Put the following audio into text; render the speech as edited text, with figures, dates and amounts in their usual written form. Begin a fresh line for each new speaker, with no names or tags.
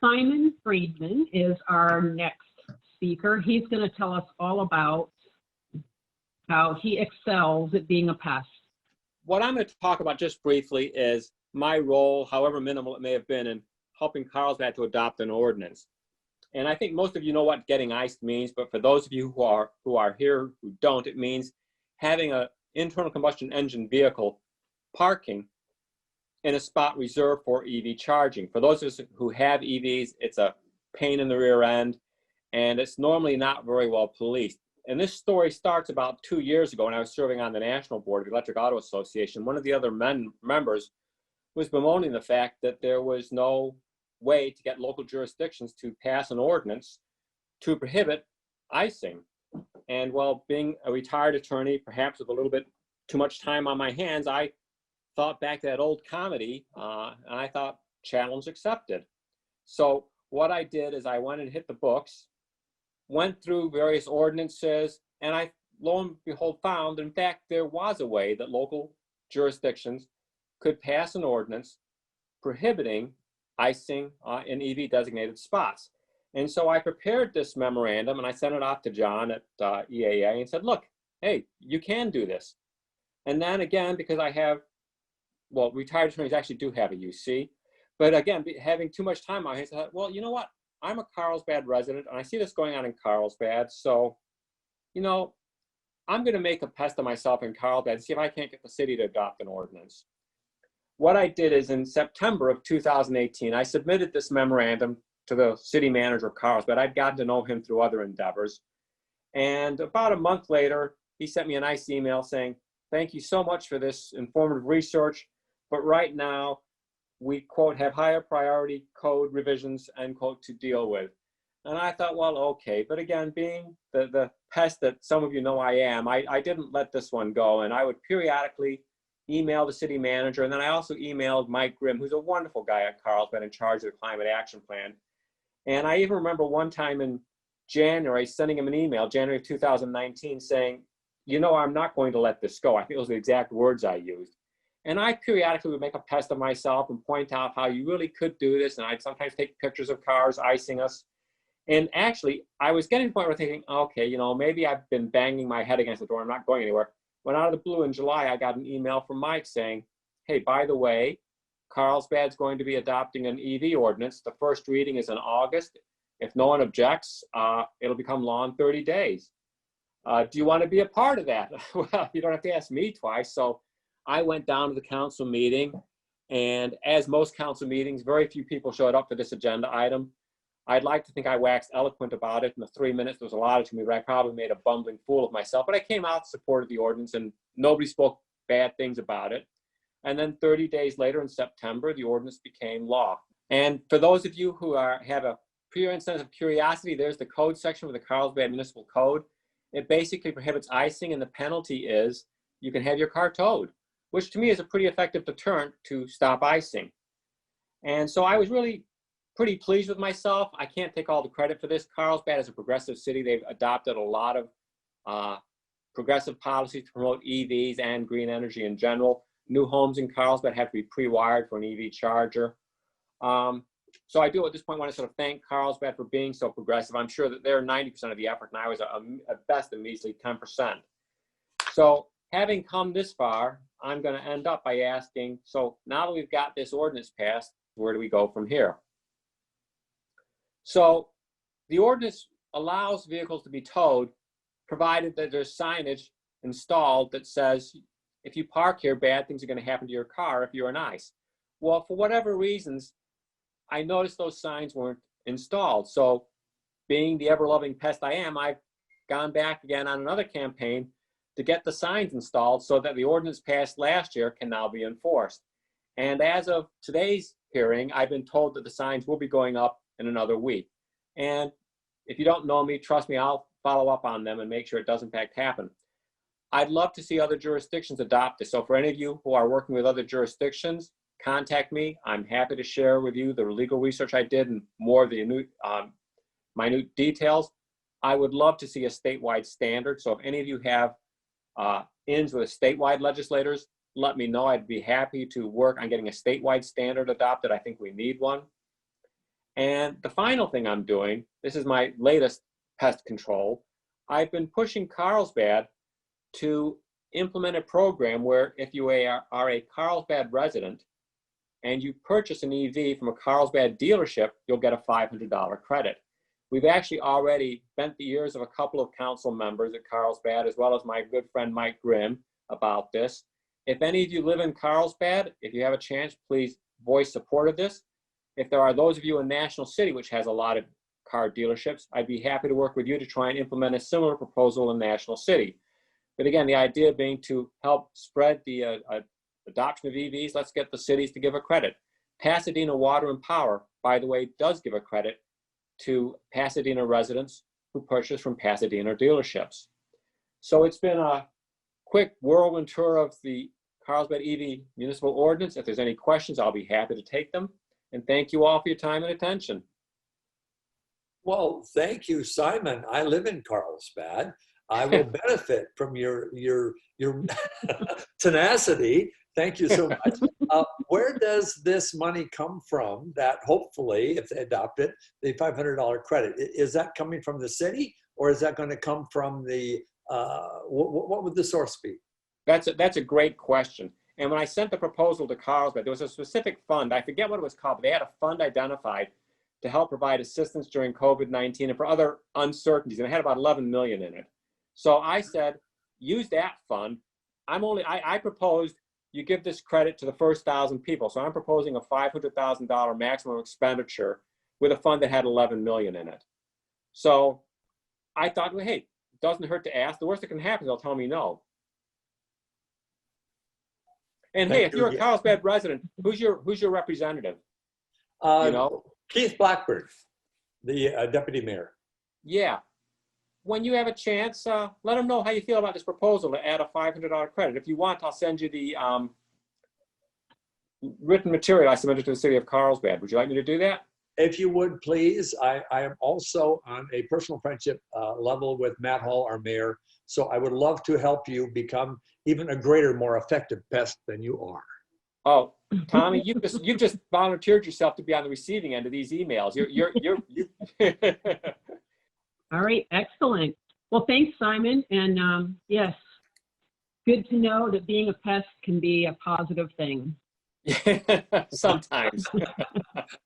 Simon Freedman is our next speaker. He's going to tell us all about how he excels at being a pest.
What I'm going to talk about just briefly is my role, however minimal it may have been, in helping Carlsbad to adopt an ordinance. And I think most of you know what getting iced means, but for those of you who are here who don't, it means having an internal combustion engine vehicle parking in a spot reserved for EV charging. For those of us who have EVs, it's a pain in the rear end, and it's normally not very well policed. And this story starts about 2 years ago when I was serving on the National Board of the Electric Auto Association. One of the other members was bemoaning the fact that there was no way to get local jurisdictions to pass an ordinance to prohibit icing. And while being a retired attorney, perhaps with a little bit too much time on my hands, I thought back to that old comedy, and I thought, challenge accepted. So what I did is I went and hit the books, went through various ordinances, and I, lo and behold, found, in fact, there was a way that local jurisdictions could pass an ordinance prohibiting icing in EV designated spots. And so I prepared this memorandum and I sent it off to John at EAA and said, look, hey, you can do this. And then again, because I have, well, retired attorneys actually do have a UC, but again, having too much time on my hands, I thought, well, you know what? I'm a Carlsbad resident and I see this going on in Carlsbad. So, you know, I'm going to make a pest of myself in Carlsbad and see if I can't get the city to adopt an ordinance. What I did is in September of 2018, I submitted this memorandum to the city manager of Carlsbad. I'd gotten to know him through other endeavors. And about a month later, he sent me a nice email saying, thank you so much for this informative research, but right now we, quote, have higher priority code revisions, end quote, to deal with. And I thought, well, okay. But again, being the pest that some of you know I am, I didn't let this one go. And I would periodically email the city manager. And then I also emailed Mike Grimm, who's a wonderful guy at Carlsbad in charge of the climate action plan. And I even remember one time in January sending him an email, January of 2019, saying, you know, I'm not going to let this go. I think those are the exact words I used. And I periodically would make a pest of myself and point out how you really could do this. And I'd sometimes take pictures of cars icing us. And actually, I was getting to the point where thinking, okay, you know, maybe I've been banging my head against the door. I'm not going anywhere. When out of the blue in July, I got an email from Mike saying, hey, by the way, Carlsbad's going to be adopting an EV ordinance. The first reading is in August. If no one objects, it'll become law in 30 days. Do you want to be a part of that? Well, you don't have to ask me twice. So I went down to the council meeting, and as most council meetings, very few people showed up for this agenda item. I'd like to think I waxed eloquent about it in the 3 minutes. There was a lot to me, but I probably made a bumbling fool of myself. But I came out, supported the ordinance, and nobody spoke bad things about it. And then 30 days later in September, the ordinance became law. And for those of you who have a pure sense of curiosity, there's the code section of the Carlsbad Municipal Code. It basically prohibits icing, and the penalty is you can have your car towed, which to me is a pretty effective deterrent to stop icing. And so I was really pretty pleased with myself. I can't take all the credit for this. Carlsbad is a progressive city. They've adopted a lot of progressive policies to promote EVs and green energy in general. New homes in Carlsbad have to be pre-wired for an EV charger. So I do at this point want to sort of thank Carlsbad for being so progressive. I'm sure that they're 90% of the effort, and I was at best a measly 10%. So having come this far, I'm going to end up by asking, so now that we've got this ordinance passed, where do we go from here? So the ordinance allows vehicles to be towed, provided that there's signage installed that says, if you park here, bad things are going to happen to your car if you're an ice. Well, for whatever reasons, I noticed those signs weren't installed. So being the ever-loving pest I am, I've gone back again on another campaign to get the signs installed so that the ordinance passed last year can now be enforced. And as of today's hearing, I've been told that the signs will be going up in another week. And if you don't know me, trust me, I'll follow up on them and make sure it does in fact happen. I'd love to see other jurisdictions adopt this. So for any of you who are working with other jurisdictions, contact me. I'm happy to share with you the legal research I did and more of the minute details. I would love to see a statewide standard. So if any of you have ins with statewide legislators, let me know. I'd be happy to work on getting a statewide standard adopted. I think we need one. And the final thing I'm doing, this is my latest pest control, I've been pushing Carlsbad to implement a program where if you are a Carlsbad resident and you purchase an EV from a Carlsbad dealership, you'll get a $500 credit. We've actually already bent the ears of a couple of council members at Carlsbad, as well as my good friend Mike Grimm, about this. If any of you live in Carlsbad, if you have a chance, please voice support of this. If there are those of you in National City, which has a lot of car dealerships, I'd be happy to work with you to try and implement a similar proposal in National City. But again, the idea being to help spread the adoption of EVs. Let's get the cities to give a credit. Pasadena Water and Power, by the way, does give a credit to Pasadena residents who purchase from Pasadena dealerships. So it's been a quick whirlwind tour of the Carlsbad EV municipal ordinance. If there's any questions, I'll be happy to take them. And thank you all for your time and attention.
Well, thank you, Simon. I live in Carlsbad. I will benefit from your tenacity. Thank you so much. Where does this money come from that hopefully, if they adopt it, the $500 credit? Is that coming from the city, or is that going to come from the, what would the source be?
That's a great question. And when I sent the proposal to Carlsbad, there was a specific fund. I forget what it was called, but they had a fund identified to help provide assistance during COVID-19 and for other uncertainties. And it had about 11 million in it. So I said, use that fund. I proposed you give this credit to the first 1,000 people. So I'm proposing a $500,000 maximum expenditure with a fund that had 11 million in it. So I thought, well, hey, it doesn't hurt to ask. The worst that can happen is they'll tell me no. And hey, if you're a Carlsbad resident, who's your representative? You know?
Keith Blackburn, the deputy mayor.
Yeah. When you have a chance, let them know how you feel about this proposal to add a $500 credit. If you want, I'll send you the written material I submitted to the city of Carlsbad. Would you like me to do that?
If you would, please. I am also on a personal friendship level with Matt Hall, our mayor. So I would love to help you become even a greater, more effective pest than you are.
Oh, Tommy, you just volunteered yourself to be on the receiving end of these emails. You're
All right, excellent. Well, thanks, Simon. And yes, good to know that being a pest can be a positive thing.
Sometimes.